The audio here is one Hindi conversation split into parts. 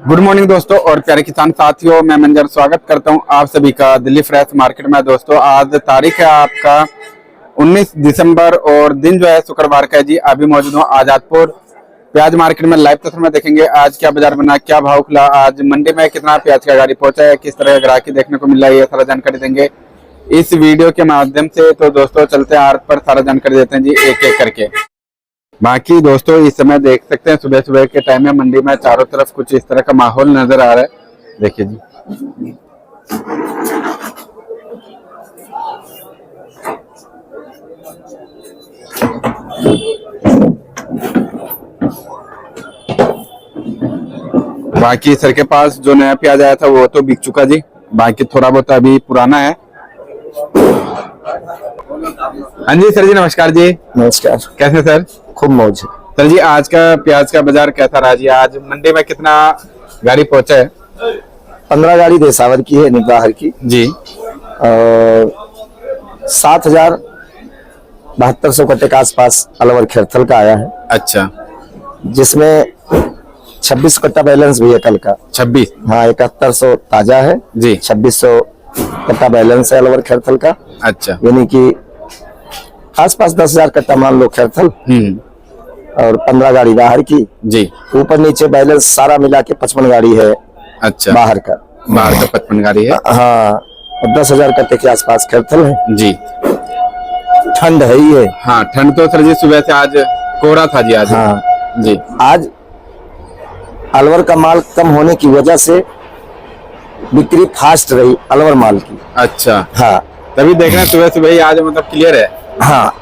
गुड मॉर्निंग दोस्तों और प्यारे किसान साथियों, मैं मंजर स्वागत करता हूं आप सभी का दिल्ली फ्रेश मार्केट में। दोस्तों आज तारीख है आपका 19 दिसंबर और दिन जो है शुक्रवार का है जी। अभी मौजूद हूं आजादपुर प्याज मार्केट में। लाइव तस्वीर में देखेंगे आज क्या बाजार बना, क्या भाव खुला, आज मंडी में कितना प्याज का गाड़ी पहुंचा है, किस तरह का ग्राहकी देखने को मिल रहा है, ये सारा जानकारी देंगे इस वीडियो के माध्यम से। तो दोस्तों चलते हैं आर्ट पर सारा जानकारी देते हैं जी एक एक करके। बाकी दोस्तों इस समय देख सकते हैं सुबह सुबह के टाइम में मंडी में चारों तरफ कुछ इस तरह का माहौल नजर आ रहा है। देखिए जी, बाकी सर के पास जो नया प्याज आया था वो तो बिक चुका जी, बाकी थोड़ा बहुत अभी पुराना है। हाँ जी सर जी, नमस्कार जी। नमस्कार। कैसे सर? खूब मौज है सर जी। आज का प्याज का बाजार कैसा रहा जी? आज मंडी में कितना गाड़ी पहुंचा है? 15 गाड़ी देसावर की है, निबाहर की जी। और 7,7200 कट्टे के आसपास अलवर खेरथल का आया है। अच्छा, जिसमें 26 कट्टा बैलेंस भी है कल का। 26? हाँ, 7100 ताजा है जी। 2600 कट्टा बैलेंस है अलवर खेरथल का। अच्छा, यानी कि आसपास 10,000 कट्टा मान लो खेरथल और 15 गाड़ी बाहर की जी। ऊपर नीचे बैलेंस सारा मिला के 55 गाड़ी है। अच्छा, बाहर का 55 गाड़ी है। हाँ, और 10,000 कट्टे के आसपास खेरथल है जी। ठंड है ही है। हाँ, ठंड तो सर जी सुबह से आज कोहरा था जी आज। हाँ जी। आज अलवर का माल कम होने की वजह से बिक्री फास्ट रही अलवर माल की। अच्छा, हाँ तभी देख रहे हैं सुबह सुबह ही आज मतलब क्लियर है। हाँ,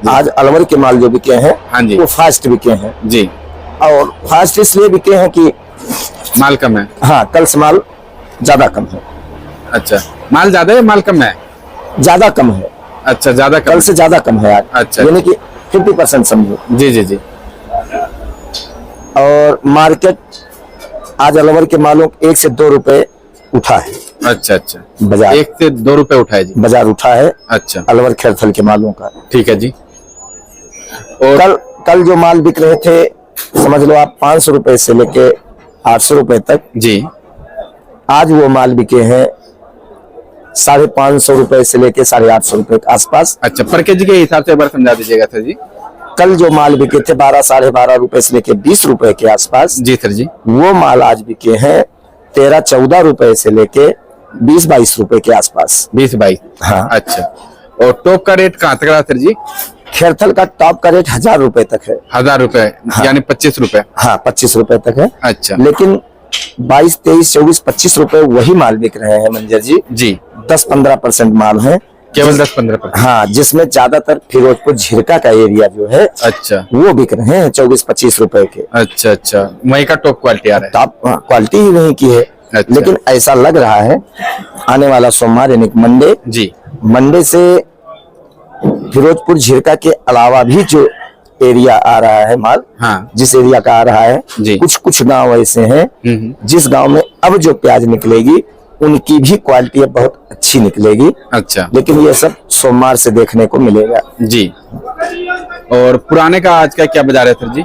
आज अलवर के माल जो बिके हैं हाँ जी, वो फास्ट बिके हैं जी। और फास्ट इसलिए बिके हैं कि माल कम है। हाँ, कल से माल ज्यादा कम है। अच्छा, माल ज्यादा है माल कम है? ज्यादा कम है। अच्छा, ज्यादा कम कल से ज्यादा कम है आज। अच्छा, यानी कि 50% समझो। जी जी जी। और मार्केट आज अलवर के मालों 1 से 2 रुपए उठा है। अच्छा अच्छा, बाजार 1 से 2 रुपए उठाए जी बाजार उठा है। अच्छा, अलवर खेरथल के मालों का। ठीक है जी। और कल जो माल बिक रहे थे समझ लो आप 500 रुपए से लेके 800 रुपए तक जी। आज वो माल बिके हैं 550 रुपए से लेके 850 रुपए के आसपास। अच्छा, पर केजी के हिसाब से एक बार समझा दीजिएगा सर जी। कल जो माल बिके थे 12 साढ़े 12 रुपए से लेके 20 रुपए के आसपास। जी सर जी। वो माल आज बिके हैं 13-14 रुपए से लेके 20-22 रुपए के आसपास। 20-22? हाँ। अच्छा, और टॉप का रेट कहाँ तक रहा सर जी? खेरथल का टॉप का रेट 1000 रुपए तक है। 1000 रुपए? हाँ। यानी 25 रुपए? हाँ, 25 रुपए तक है। अच्छा, लेकिन 22, 23, 24, 25 रुपए वही माल बिक रहे हैं मंजर जी। जी। 10-15% माल है केवल 10-15%? हाँ, जिसमें ज्यादातर फिरोजपुर झिरका का एरिया जो है अच्छा, वो बिक रहे हैं 24-25 रुपए के। अच्छा अच्छा, वही का टॉप क्वालिटी आ रहा है। टॉप क्वालिटी ही वहीं की है। अच्छा। लेकिन ऐसा लग रहा है आने वाला सोमवार यानी मंडे जी, मंडे से फिरोजपुर झिरका के अलावा भी जो एरिया आ रहा है माल, हाँ, जिस एरिया का आ रहा है, जी। कुछ गांव ऐसे हैं जिस गांव में अब जो प्याज निकलेगी उनकी भी क्वालिटी बहुत अच्छी निकलेगी। अच्छा, लेकिन ये सब सोमवार से देखने को मिलेगा जी। और पुराने का आज का क्या बाजार है सर जी?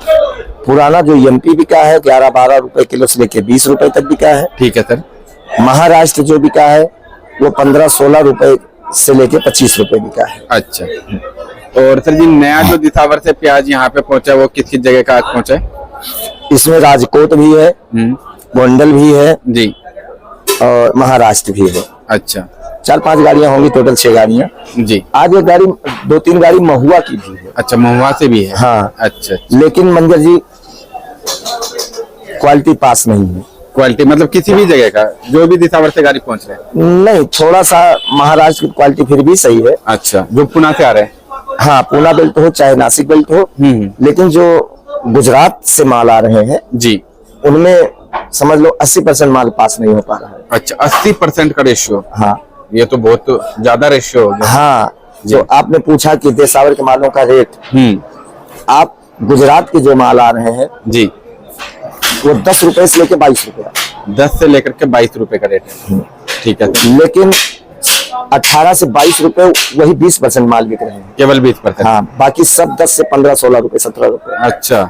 पुराना जो एमपी बिका है 11-12 रुपए किलो से लेके 20 रुपए तक बिका है। ठीक है सर। महाराष्ट्र जो बिका है वो 15-16 रुपए से लेके 25 रुपए बिका है। अच्छा, और सर जी नया जो दिसावर से प्याज यहाँ पे पहुंचा है वो किस किस जगह का आज पहुंचा है? इसमें राजकोट भी है, गोंडल भी है जी, और महाराष्ट्र भी है। अच्छा, 4-5 गाड़ियां होंगी, टोटल 6 गाड़ियां। जी। आज एक गाड़ी 2-3 गाड़ी महुआ की भी है। अच्छा, महुआ से भी है? हाँ। अच्छा, लेकिन मंजर जी क्वालिटी पास नहीं है। क्वालिटी मतलब किसी भी जगह का जो भी दिसावर से गाड़ी पहुंच रहे हैं? नहीं, थोड़ा सा महाराष्ट्र की क्वालिटी फिर भी सही है। अच्छा, जो पुणे से आ रहे हैं? हाँ, पूना बेल्ट हो चाहे नासिक बेल्ट हो। लेकिन जो गुजरात से माल आ रहे हैं जी, उनमें समझ लो 80% माल पास नहीं हो पा रहा है। अच्छा, 80% का रेशियो? हाँ, ये तो बहुत ज्यादा रेशियो हो गया। हाँ। जो आपने पूछा कि देसावर के मालों का रेट, आप गुजरात के जो माल आ रहे हैं जी, वो 10 रुपए से लेके 22 रुपए। 10 से लेकर के 22 रुपए का रेट है। ठीक है, लेकिन 18 से 22 रुपए वही 20% माल बिक रहे हैं। केवल 20%? हाँ, बाकी सब 10 से 15, 16 रुपए, 17 रुपए। अच्छा,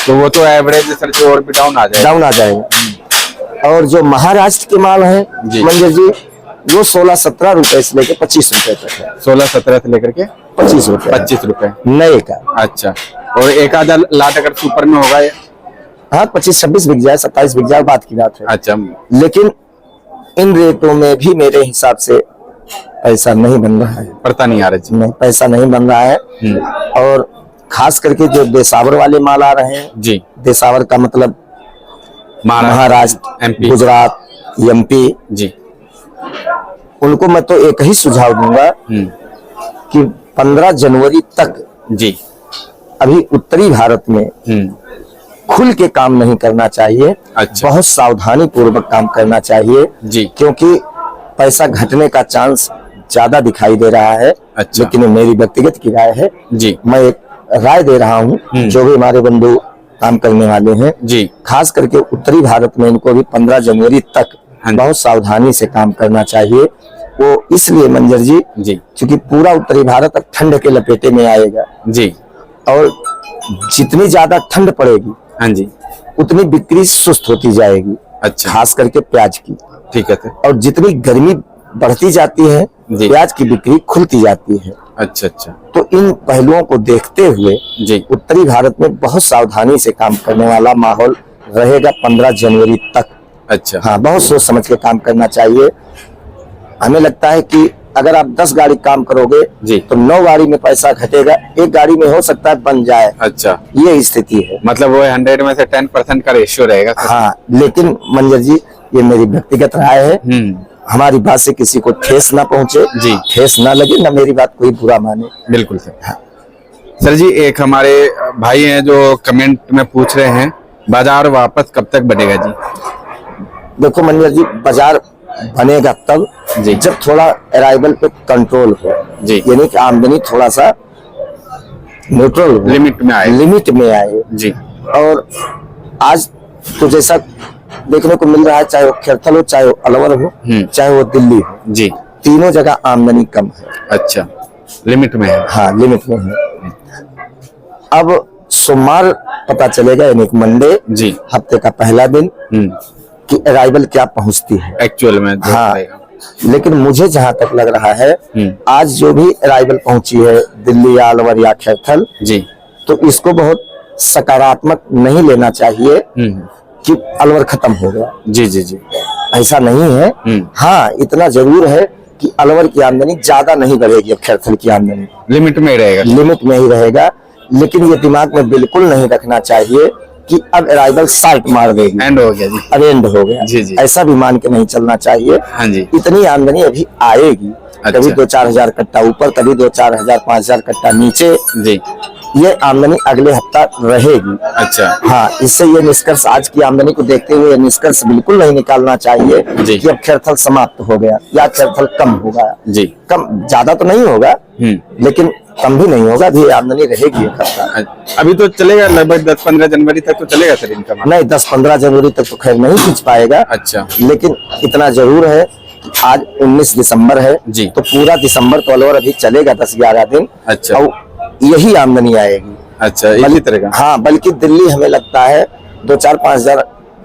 तो वो तो एवरेज सर और भी डाउन आ जाएगा। डाउन आ जाएगा। और जो महाराष्ट्र के माल है जी। मंजर जी, वो 16-17 रुपए से लेकर 25 रुपए तक है। 16-17 से लेकर के 25 रुपए 25 रुपए नए का। अच्छा, और एक आधा लाट अगर सुपर में होगा ये? हाँ 25-26 बिक जाए, 27 बिक जाए, बात की बात है। अच्छा, लेकिन इन रेटों में भी मेरे हिसाब से पैसा नहीं बन रहा है, पड़ता नहीं आ रहा जी। नहीं पैसा नहीं बन रहा है। और खास करके जो देसावर वाले माल आ रहे हैं, जी, देसावर का मतलब महाराष्ट्र, MP, गुजरात, MP, जी, उनको मैं तो एक ही सुझाव दूंगा कि 15 जनवरी तक जी, अभी उत्तरी भारत में खुल के काम नहीं करना चाहिए। अच्छा। बहुत सावधानी पूर्वक काम करना चाहिए जी, क्योंकि पैसा घटने का चांस ज्यादा दिखाई दे रहा है। अच्छा। लेकिन ये मेरी व्यक्तिगत की राय है, जी, मैं एक राय दे रहा हूँ। जो भी हमारे बंधु काम करने वाले हैं, जी, खास करके उत्तरी भारत में, इनको भी 15 जनवरी तक हाँ जी। बहुत सावधानी से काम करना चाहिए। वो इसलिए मंजर जी, जी, क्योंकि पूरा उत्तरी भारत अब ठंड के लपेटे में आएगा जी, और जितनी ज्यादा ठंड पड़ेगी हाँ जी, उतनी बिक्री सुस्त होती जाएगी, अच्छा, खास करके प्याज की। ठीक है सर। और जितनी गर्मी बढ़ती जाती है, जी। प्याज की बिक्री खुलती जाती है। अच्छा, अच्छा, तो इन पहलुओं को देखते हुए जी, उत्तरी भारत में बहुत सावधानी से काम करने वाला माहौल रहेगा 15 जनवरी तक। अच्छा, हाँ, बहुत सोच समझ के काम करना चाहिए। हमें लगता है कि अगर आप 10 गाड़ी काम करोगे जी, तो 9 गाड़ी में पैसा घटेगा, एक गाड़ी में हो सकता है बन जाए। अच्छा, ये स्थिति है। मतलब वो 100 में से 10% का रेशियो रहेगा सर। हाँ, लेकिन मंजर जी, ये मेरी व्यक्तिगत राय है। हम्म, हमारी बात से किसी को ठेस ना पहुंचे, जी, ठेस ना लगे, ना मेरी बात कोई बुरा माने। बिल्कुल सर। सर जी, एक हमारे भाई हैं जो कमेंट में पूछ रहे हैं, बाजार वापस कब तक बढ़ेगा जी? देखो मंजर जी, बाजार बनेगा तब जी, जब थोड़ा अराइवल पे कंट्रोल हो, जी, यानी कि आमदनी थोड़ा सा न्यूट्रल हो, लिमिट में आए। लिमिट में आए। जी, और आज तो जैसा देखने को मिल रहा है, चाहे वो खेरथल हो, चाहे वो अलवर हो, चाहे वो दिल्ली हो, जी, तीनों जगह आमदनी कम है। अच्छा, लिमिट में है। हाँ, लिमिट में है। अब सोमवार पता चलेगा, यानी कि मंडे, जी, हफ्ते का पहला दिन, कि अराइवल क्या पहुंचती है एक्चुअल में जो हाँ, रहेगा। लेकिन मुझे जहां तक लग रहा है, आज जो भी अराइवल पहुंची है दिल्ली या अलवर या खेरथल, जी, तो इसको बहुत सकारात्मक नहीं लेना चाहिए कि अलवर खत्म हो गया। जी, जी, जी, ऐसा नहीं है। हाँ, इतना जरूर है कि अलवर की आमदनी ज्यादा नहीं बढ़ेगी, अब खेरथल की आमदनी लिमिट में ही रहेगा। लिमिट में ही रहेगा। लेकिन ये दिमाग में बिल्कुल नहीं रखना चाहिए कि अब अराइवल साल्ट मार देगी, एंड हो गया जी। अब एंड हो गया। जी, जी, ऐसा भी मान के नहीं चलना चाहिए। हाँ जी, इतनी आमदनी अभी आएगी, अच्छा। कभी 2-4 हजार कट्टा ऊपर, कभी 2-4 हजार 5 हजार कट्टा नीचे, जी, ये आमदनी अगले हफ्ता रहेगी। अच्छा, हाँ, इससे ये निष्कर्ष, आज की आमदनी को देखते हुए निष्कर्ष बिल्कुल नहीं निकालना चाहिए जी। कि अब खेरथल समाप्त हो गया या खेरथल कम होगा। जी, कम ज्यादा तो नहीं होगा, लेकिन कम भी नहीं होगा, भी आमदनी रहेगी एक हफ्ता। अभी तो चलेगा लगभग 10-15 जनवरी तक तो चलेगा सर इनका माल? नहीं, 10-15 जनवरी तक तो खैर नहीं खींच पाएगा। अच्छा, लेकिन इतना जरूर है कि आज 19 दिसंबर है जी, तो पूरा दिसंबर तो अलवर अभी चलेगा 10-11 दिन। अच्छा, और यही आमदनी आएगी। अच्छा, इसी तरह का। हाँ, बल्कि दिल्ली हमें लगता है 2-4-5 हजार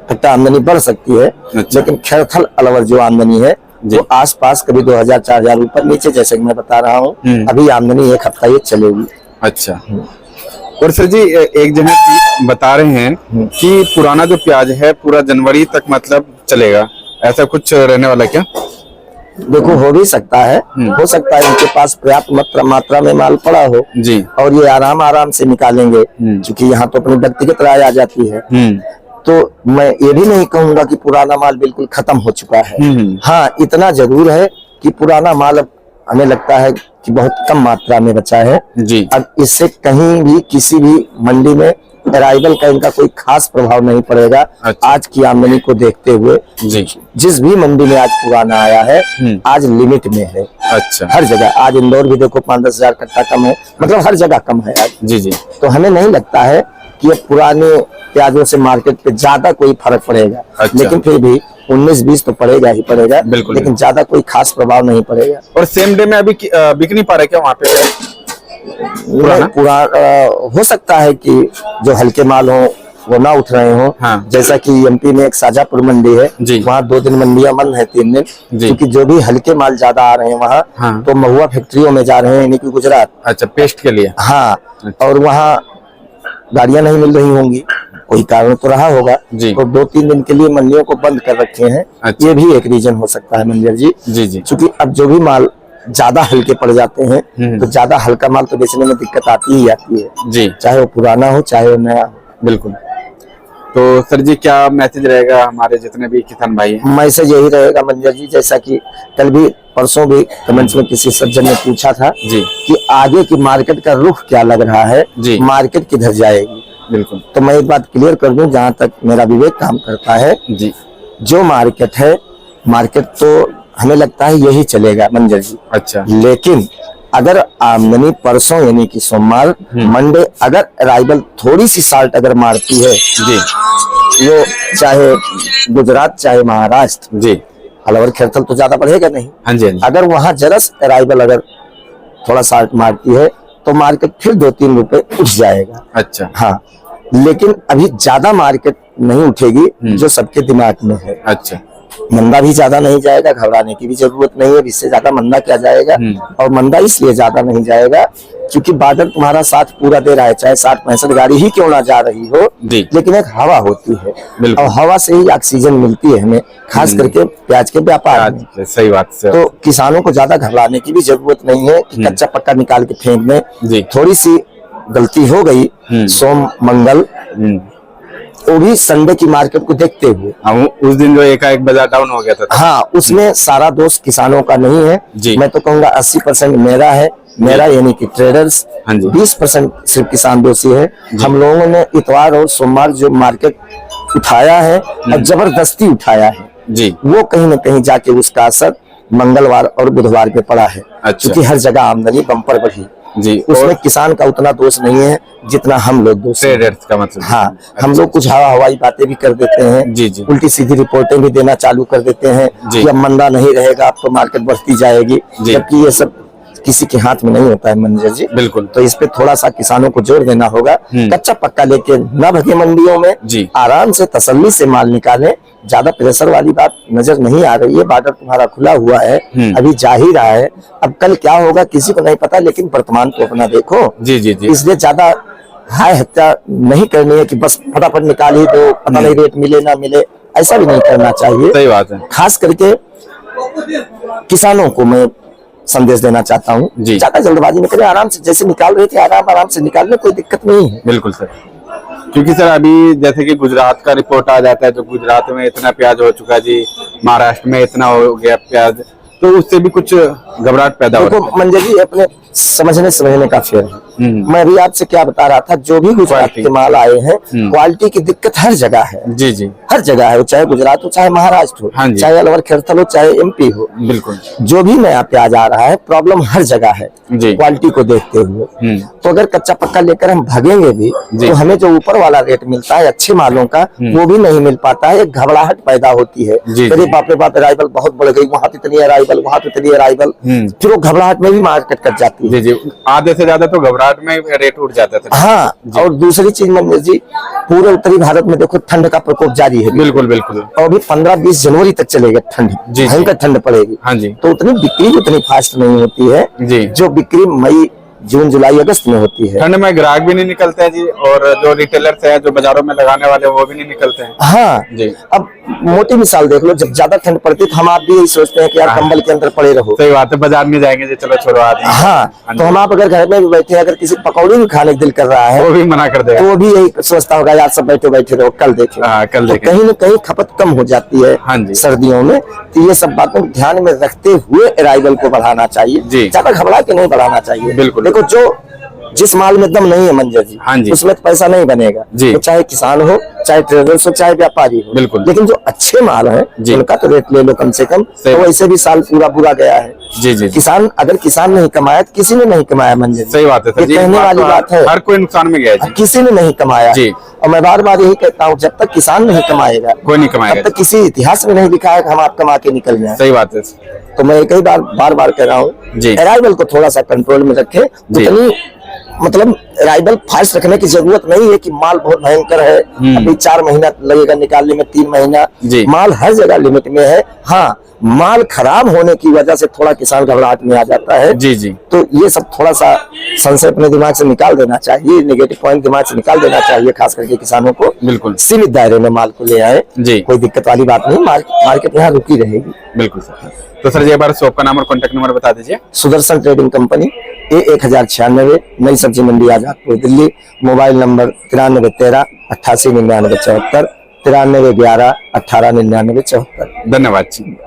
कट्टा आमदनी बढ़ सकती है। अच्छा। लेकिन खेरथल अलवर जो आमदनी है वो आसपास कभी 2000-4000 ऊपर नीचे, जैसे कि मैं बता रहा हूँ, अभी आमदनी एक हफ्ता ये चलेगी। अच्छा। और सर जी, एक जगह बता रहे हैं कि पुराना जो प्याज है पूरा जनवरी तक मतलब चलेगा, ऐसा कुछ रहने वाला क्या? देखो, हो भी सकता है, हो सकता है इनके पास पर्याप्त मात्रा में माल पड़ा हो जी, और ये आराम से निकालेंगे, क्योंकि यहाँ तो अपनी व्यक्तिगत राय आ जाती है। तो मैं ये भी नहीं कहूंगा कि पुराना माल बिल्कुल खत्म हो चुका है। हाँ, इतना जरूर है कि पुराना माल अब हमें लगता है कि बहुत कम मात्रा में बचा है जी। अब इससे कहीं भी किसी भी मंडी में अराइवल का इनका कोई खास प्रभाव नहीं पड़ेगा। अच्छा। आज की आमदनी को देखते हुए जी, जिस भी मंडी में आज पुराना आया है आज लिमिट में है। अच्छा, हर जगह आज इंदौर भी देखो 5-10 हजार कट्टा कम है, मतलब हर जगह कम है आज। जी जी। तो हमें नहीं लगता है कि ये पुराने प्याजों से मार्केट पे ज्यादा कोई फर्क पड़ेगा। अच्छा। लेकिन फिर भी 19-20 तो पड़ेगा ही पड़ेगा, बिल्कुल। लेकिन ज्यादा कोई खास प्रभाव नहीं पड़ेगा। और सेम डे में अभी बिक नहीं पा रहे क्या वहाँ पे? हो सकता है कि जो हल्के माल हो वो ना उठ रहे हो। हाँ। जैसा कि एमपी में एक शाजापुर मंडी है, जी। वहाँ 2 दिन मंडियां बंद है, 3 दिन, जी। क्योंकि जो भी हल्के माल ज्यादा आ रहे हैं वहाँ, हाँ। तो महुआ फैक्ट्रियों में जा रहे हैं, यानी कि गुजरात। अच्छा, पेस्ट के लिए। हाँ। अच्छा। और वहाँ गाड़ियां नहीं मिल रही होंगी, कोई कारण तो रहा होगा, जी। तो 2-3 दिन के लिए मंडियों को बंद कर रखे हैं। अच्छा। ये भी एक रीजन हो सकता है मंजर जी। जी जी। क्योंकि अब जो भी माल ज्यादा हल्के पड़ जाते हैं, तो ज्यादा हल्का माल तो बेचने में दिक्कत आती ही आती है, जी, चाहे वो पुराना हो चाहे वो नया हो। बिल्कुल। तो सर जी, क्या मैसेज रहेगा हमारे जितने भी किसान भाई हैं? मैसेज यही रहेगा मंजर जी, जैसा कि कल भी परसों भी कमेंट्स में किसी सज्जन ने पूछा था जी, कि आगे की मार्केट का रुख क्या लग रहा है, जी। मार्केट किधर जाएगी। बिल्कुल। तो मैं एक बात क्लियर कर दूं, जहां तक मेरा विवेक काम करता है, जी। जो मार्केट है, मार्केट तो हमें लगता है यही चलेगा मंजर जी। अच्छा। लेकिन अगर आमदनी परसों यानी कि सोमवार मंडे अगर अराइवल थोड़ी सी साल्ट अगर मारती है जी, वो, चाहे गुजरात चाहे महाराष्ट्र, जी। अलवर खेरथल तो ज्यादा बढ़ेगा नहीं। हाँ जी, हाँ जी। अगर वहां जरस अराइवल अगर थोड़ा साल्ट मारती है तो मार्केट फिर 2-3 रुपए उठ जाएगा। अच्छा। हाँ, लेकिन अभी ज्यादा मार्केट नहीं उठेगी जो सबके दिमाग में है। अच्छा। मंदा भी ज्यादा नहीं जाएगा, घबराने की भी जरूरत नहीं है, इससे ज्यादा मंदा क्या जाएगा। और मंदा इसलिए ज्यादा नहीं जाएगा क्योंकि बादल तुम्हारा साथ पूरा दे रहा है, चाहे 60-65 गाड़ी ही क्यों ना जा रही हो, लेकिन एक हवा होती है और हवा से ही ऑक्सीजन मिलती है हमें, खास करके प्याज के व्यापार में। सही बात से। तो किसानों को ज्यादा घबराने की भी जरूरत नहीं है कि कच्चा पक्का निकाल के फेंक दें। थोड़ी सी गलती हो गई सोम मंगल, वो भी संडे की मार्केट को देखते हुए, उस दिन जो एकाएक बाजार डाउन हो गया था। हाँ, उसमें सारा दोष किसानों का नहीं है। मैं तो कहूंगा 80% मेरा है, मेरा यानी कि ट्रेडर्स, 20% सिर्फ किसान दोषी है। हम लोगों ने इतवार और सोमवार जो मार्केट उठाया है और जबरदस्ती उठाया है जी, वो कहीं न कहीं जाके उसका असर मंगलवार और बुधवार पे पड़ा है। क्योंकि हर जगह आमदनी बम्पर बढ़ी जी, उसमें किसान का उतना दोष नहीं है जितना हम लोग दोष ट्रेडर्स का मतलब। हाँ, हम लोग कुछ हवाई बातें भी कर देते हैं, जी जी, उल्टी सीधी रिपोर्टें भी देना चालू कर देते हैं कि अब मंदा नहीं रहेगा, अब तो मार्केट बढ़ती जाएगी, जबकि ये सब किसी के हाथ में नहीं होता है मंजर जी। बिल्कुल। तो इस पे थोड़ा सा किसानों को जोर देना होगा, कच्चा पक्का लेके न भगे मंडियों में, आराम से तसल्ली से माल निकालें। ज्यादा प्रेशर वाली बात नजर नहीं आ रही है, बार्डर तुम्हारा खुला हुआ है, अभी जा ही रहा है, अब कल क्या होगा किसी को नहीं पता, लेकिन वर्तमान को अपना देखो। जी जी जी। इसलिए ज्यादा हाय हत्या नहीं करनी है कि बस फटाफट निकाल ही दो, पता नहीं रेट मिले ना मिले, ऐसा भी नहीं करना चाहिए। सही बात है। खास करके किसानों को मैं संदेश देना चाहता हूँ, ज्यादा जल्दबाजी में करें, आराम से जैसे निकाल रहे थे आराम से निकाल ले, कोई दिक्कत नहीं है। बिल्कुल सर, क्योंकि सर अभी जैसे कि गुजरात का रिपोर्ट आ जाता है तो गुजरात में इतना प्याज हो चुका जी, महाराष्ट्र में इतना हो गया प्याज, तो उससे भी कुछ घबराहट पैदा हो रही है। मंजर जी अपने समझने का फेर है। मैं अभी आपसे क्या बता रहा था, जो भी गुजरात के माल आए हैं, क्वालिटी की दिक्कत हर जगह है। जी जी, हर जगह है, चाहे गुजरात हो चाहे महाराष्ट्र हो, चाहे अलवर खेरथल हो चाहे एमपी हो। बिल्कुल, जो भी नया प्याज आ रहा है प्रॉब्लम हर जगह है क्वालिटी को देखते हुए। तो अगर कच्चा पक्का लेकर हम भागेंगे भी तो हमें जो ऊपर वाला रेट मिलता है अच्छे मालों का वो भी नहीं मिल पाता है, एक घबराहट पैदा होती है। अरे बाप रे बाप, अराइवल बहुत बढ़ गई, वहाँ इतनी अराइवल, वहाँ इतनी अराइवल, फिर वो घबराहट में भी मार्केट कट जाती है। जी जी, आधे से ज्यादा तो घबराहट में रेट उठ जाता था। हाँ, और दूसरी चीज मंजर जी, पूरे उत्तरी भारत में देखो ठंड का प्रकोप जारी है। बिल्कुल बिल्कुल, और भी 15-20 जनवरी तक चलेगा ठंड, भयंकर ठंड पड़ेगी। हाँ जी, तो उतनी बिक्री उतनी फास्ट नहीं होती है जी, जो बिक्री मई जून जुलाई अगस्त में होती है। ठंड में ग्राहक भी नहीं निकलते हैं जी, और जो रिटेलर्स है जो बाजारों में लगाने वाले वो भी नहीं निकलते हैं। हाँ जी, अब मोटी मिसाल देख लो, जब ज्यादा ठंड पड़ती है तो हम आप भी यही सोचते हैं कि यार कंबल के अंदर पड़े रहो। सही बात है, बाजार में जाएंगे जी, चलो छोड़ो आदमी। हाँ, तो हम आप अगर घर में भी बैठे, अगर किसी पकौड़ी भी खाने का दिल कर रहा है वो भी मना कर देगा, तो वो भी यही सोचता होगा यार सब बैठे बैठे रहो, कल देखें। कल देखें। कहीं न कहीं खपत कम हो जाती है सर्दियों में, तो ये सब बातों को ध्यान में रखते हुए अराइवल को बढ़ाना चाहिए, ज्यादा घबरा के नहीं बढ़ाना चाहिए। बिल्कुल, देखो जो जिस माल में दम नहीं है मंजर जी, उसमें तो पैसा नहीं बनेगा, तो चाहे किसान हो चाहे ट्रेडर्स हो चाहे व्यापारी हो। बिल्कुल, लेकिन जो अच्छे माल हैं उनका तो रेट ले लो कम से कम, तो वैसे भी साल पूरा गया है। जी जी, किसान अगर किसान नहीं कमाया तो किसी ने नहीं कमाया मंजर। सही बात है, कहने वाली बात है, हर कोई नुकसान में गया, किसी ने नहीं कमाया। और मैं बार बार यही कहता हूँ, जब तक किसान नहीं कमाएगा कोई नहीं कमाएगा, तब तक किसी इतिहास में नहीं लिखा है कि हम आप कमा के निकल जाए। सही बात है, तो मैं कई बार बार कह रहा हूँ, अराइवल को थोड़ा सा कंट्रोल में रखें, जितनी मतलब राइवल फास्ट रखने की जरूरत नहीं है कि माल बहुत भयंकर है, अभी 4 महीना लगेगा निकालने में, 3 महीना, माल हर जगह लिमिट में है। हाँ, माल खराब होने की वजह से थोड़ा किसान घबराहट में आ जाता है। जी जी। तो ये सब थोड़ा सा संशय अपने दिमाग से निकाल देना चाहिए, नेगेटिव पॉइंट दिमाग से निकाल देना चाहिए, खास करके किसानों को। बिल्कुल सीमित दायरे में माल को ले आए जी, कोई दिक्कत वाली बात नहीं, मार्केट यहाँ रुकी रहेगी। बिल्कुल सर। तो सर ये बार शॉप का नाम और कॉन्टेक्ट नंबर बता दीजिए। Sudarshan trading company, A1096, Nai Sabzi Mandi, Azadpur, Delhi. Mobile number 9313 88 99 74, 9311 18 99 74। धन्यवाद जी।